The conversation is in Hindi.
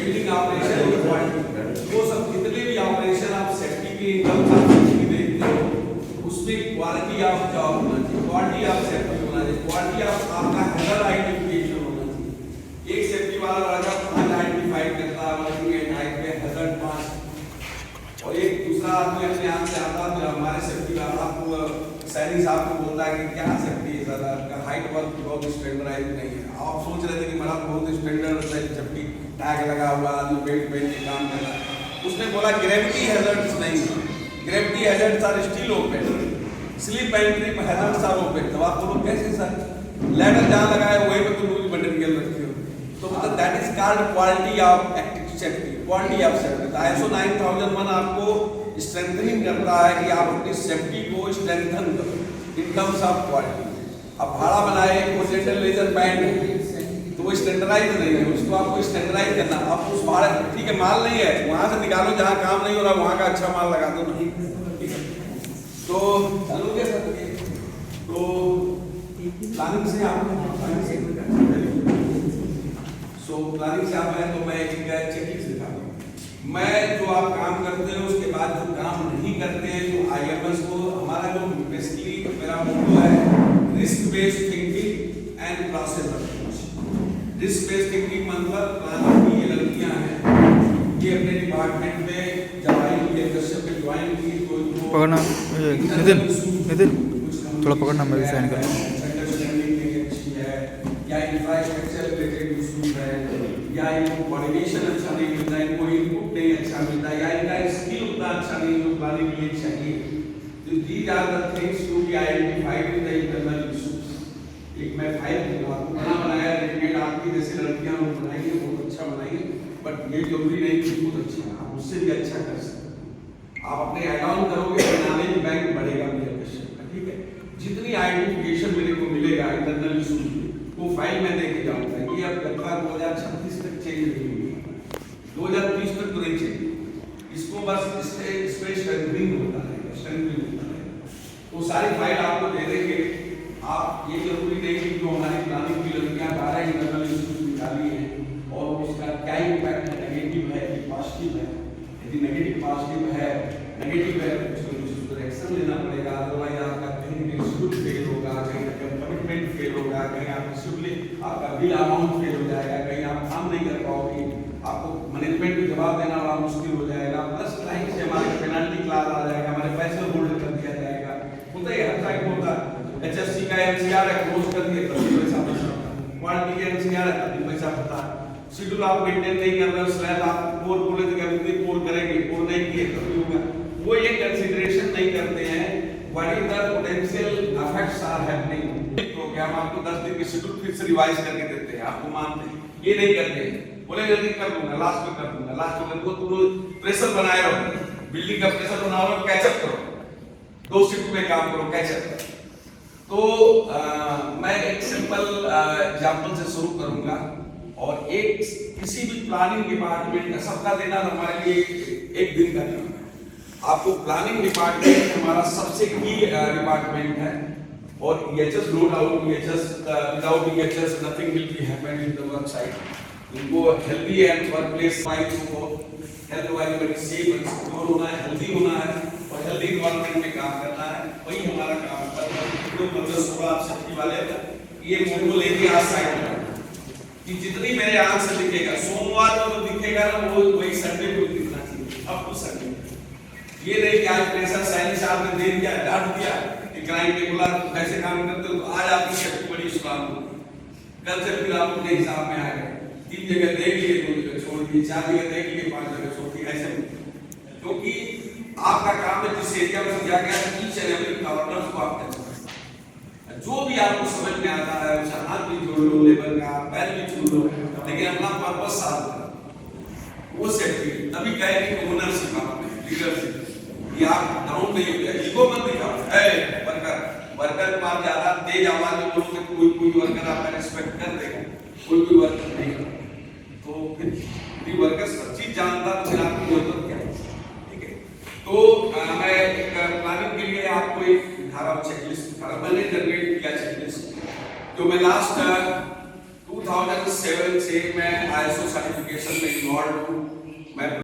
बिल्डिंग ऑपरेशन की क्वालिटी, वो सब जितने भी ऑपरेशन आप सेफ्टी के इनकम की देखते हो उसमें क्वालिटी ऑफ जॉब होना चाहिए, क्वालिटी ऑफ सेफ्टी होना चाहिए, क्वालिटी ऑफ आपका हैजर्ड आइडेंटिफिकेशन होना चाहिए। एक सेफ्टी वाला राजा 5 आइडेंटिफाई करता है वर्किंग एट हाइट पे हैजर्ड 5, और एक दूसरा आदमी अपने आप से आता है हमारे सेफ्टी वाला आपको सैनी साहब को बोलता है कि क्या सेफ्टी है ज़्यादा का हाइट वर्क बहुत स्टैंडर्डाइज नहीं है। आप सोच रहे थे कि मेरा बहुत स्टैंडर्ड है, जबकि टैग लगा हुआ आदमी बेल्ट पहन के काम कर रहा है। उसने बोला ग्रेविटी हैजर्ड्स नहीं, gravity hazards are still open, slip and trip hazards are open. तो आप बोलो कैसे सर, लैडर जहाँ लगाए वहीं पे तो लूज मटेरियल रखे हो, तो मतलब that is called quality of active safety, quality of safety. ISO 9001 आपको स्ट्रेंथनिंग करता है कि आप अपनी सेफ्टी को स्ट्रेंथन करो इन टर्म्स ऑफ क्वालिटी। अब भाड़ा बनाए कोजेंटल लेजर बैंड तो वो स्टैंडर्डाइज नहीं है, उसको आपको स्टैंडर्डाइज करना। आप उस भाड़ा ठीक है माल नहीं है वहां से निकालो, जहां काम नहीं हो रहा वहां का अच्छा माल लगा दो, नहीं ठीक है। तो चलो क्या सर, तो प्लानिंग से आप प्लानिंग से आप है तो मैं एक चेकलिस्ट दिखाता हूँ। मैं जो आप काम करते हैं उसके बाद जो काम नहीं करते हैं, जो IMS को हमारा जो बेसिकली मेरा मोटो है risk based thinking and process approach. Risk based thinking मतलब प्लानिंग की ये लड़कियां हैं, ये अपने डिपार्टमेंट में जब आएंगी लेक्चर पे ज्वाइन की तो पकड़ना नितिन थोड़ा पकड़ना, मैं भी साइन कर लूँ। अंडरस्टैंडिंग अच्छी है या इंफ्रास्ट्रक्चर रिलेटेड इशूज है या इनको कोऑर्डिनेशन अच्छा नहीं मिलता है, इनको इनपुट नहीं अच्छा मिलता है या इनका स्किल उतना अच्छा नहीं जो प्लानिंग के लिए चाहिए। तो these are the things to be identified in the internal issues. एक मैं फाइल दूंगा आपको, बना बनाया रेडीमेड आपकी जैसे लड़कियां लोग बनाएंगे बहुत अच्छा बनाएंगे, बट ये जरूरी नहीं कि बहुत अच्छा है, आप उससे भी अच्छा कर सकते हैं। आप अपने ऐड ऑन करोगे बनाने में बैंक बढ़ेगा मेरे क्वेश्चन का, ठीक है। जितनी आइडेंटिफिकेशन मेरे को मिलेगा इंटरनल इशूज वो फाइल में देके जाऊंगा, ये अब लगभग 2036 तक चेंज नहीं होगी, 2030 तक तो नहीं चेंज, इसको बस इसमें स्ट्रेंथनिंग होता रहेगा, स्ट्रेंथनिंग होता रहेगा। वो सारी फाइल आपको दे देंगे। आप ये जरूरी नहीं कि जो हमारी प्लानिंग की लड़कियां 12 इंटरनल इशूज निकाली है और उसका क्या इम्पैक्ट है, नेगेटिव है कि पॉजिटिव है। यदि नेगेटिव पॉजिटिव है नेगेटिव है तो उसको एक्शन लेना पड़ेगा, अदरवाइज आपका कहीं इंस्टीट्यूट फेल होगा, कहीं कमिटमेंट फेल होगा, कहीं आपका बिल अमाउंट फेल हो जाएगा, कहीं आप काम नहीं कर पाओगे, आपको मैनेजमेंट को जवाब देना बड़ा मुश्किल हो जाएगा, प्लस क्लाइंट से हमारे पेनल्टी क्लास आ जाएगा, हमारे पैसे होल्ड कर दिया जाएगा। होता है हर टाइप होता है। HFC का NCR है क्लोज कर दिए तब पैसा बचा, क्वालिटी का NCR है तब पैसा बचा, शेड्यूल आप मेंटेन नहीं कर रहे हो, स्लैब आप पोर बोले तो कितनी पोर करेंगे, पोर नहीं किए तो भी होगा, वो ये कंसीडरेशन नहीं करते हैं। What is the potential effects are happening. Program आपको 10 दिन की शेड्यूल फिर से रिवाइज करके देते हैं, आपको मानते हैं, ये नहीं करते हैं, बोले जल्दी कर दूंगा, लास्ट में कर दूंगा, लास्ट में वो तुम प्रेशर बनाए रहो, बिल्डिंग का प्रेशर बनाओ और कैचअप करो, 2 शिफ्ट में काम करो, कैचअप करो। तो मैं एक सिंपल एग्जांपल से शुरू करूंगा और एक किसी भी प्लानिंग डिपार्टमेंट का सबका देना हमारे लिए एक दिन का काम है। आपको प्लानिंग डिपार्टमेंट हमारा सबसे की डिपार्टमेंट है और EHS no doubt EHS without EHS nothing will be happen in the work site. इनको healthy and work place wise को हेल्थ वाइज बड़ी सेफ एंड सिक्योर होना है, हेल्दी होना है और हेल्दी एनवायरनमेंट में काम करना है, वही हमारा काम है। तो मतलब सुबह आप सेफ्टी वाले ये मोटो लेके आज साइड में कि जितनी मेरे आंख से दिखेगा, सोमवार को तो दिखेगा ना वो वही संडे को दिखना चाहिए। अब तो संडे ये नहीं कि आज प्रेशर सैनी साहब ने दे दिया, डांट दिया कि क्लाइंट ने बोला कैसे काम करते हो, तो आज आपकी सेफ्टी बड़ी स्ट्रांग होगी, कल से फिर आप अपने हिसाब में आ गए, 3 जगह देख लिए, 2 जगह छोड़ दिए, 4 जगह देख लिए, 5 जगह छोड़ दिए, ऐसे। क्योंकि आपका काम है जिस एरिया में दिया गया है ईच एंड एवरी कॉर्नर को आप करना है, जो भी आपको समझ में आता है उसे हाथ भी जोड़ लो, लेबर का पैर भी छू लो, लेकिन अपना पर्पस साफ करो, वो सेफ्टी। तभी कहे कि ओनरशिप आपने लीडरशिप कि आप डाउन नहीं हो गया, ईगो मत दिखाओ। वर्कर को आप ज्यादा तेज आवाज में बोलोगे तो कोई वर्कर आपका रिस्पेक्ट कर देगा, कोई वर्कर नहीं करता, तो फिर वर्कर सब चीज जानता तो फिर आपकी जरूरत क्या है, ठीक है। तो मैं एक प्लानिंग के लिए आपको एक धारा चेकलिस्ट मैंने जनरेट किया चेकलिस्ट, जो मैं लास्ट 2007 से मैं ISO सर्टिफिकेशन सेक्शन में इन्वॉल्व हूँ। मैं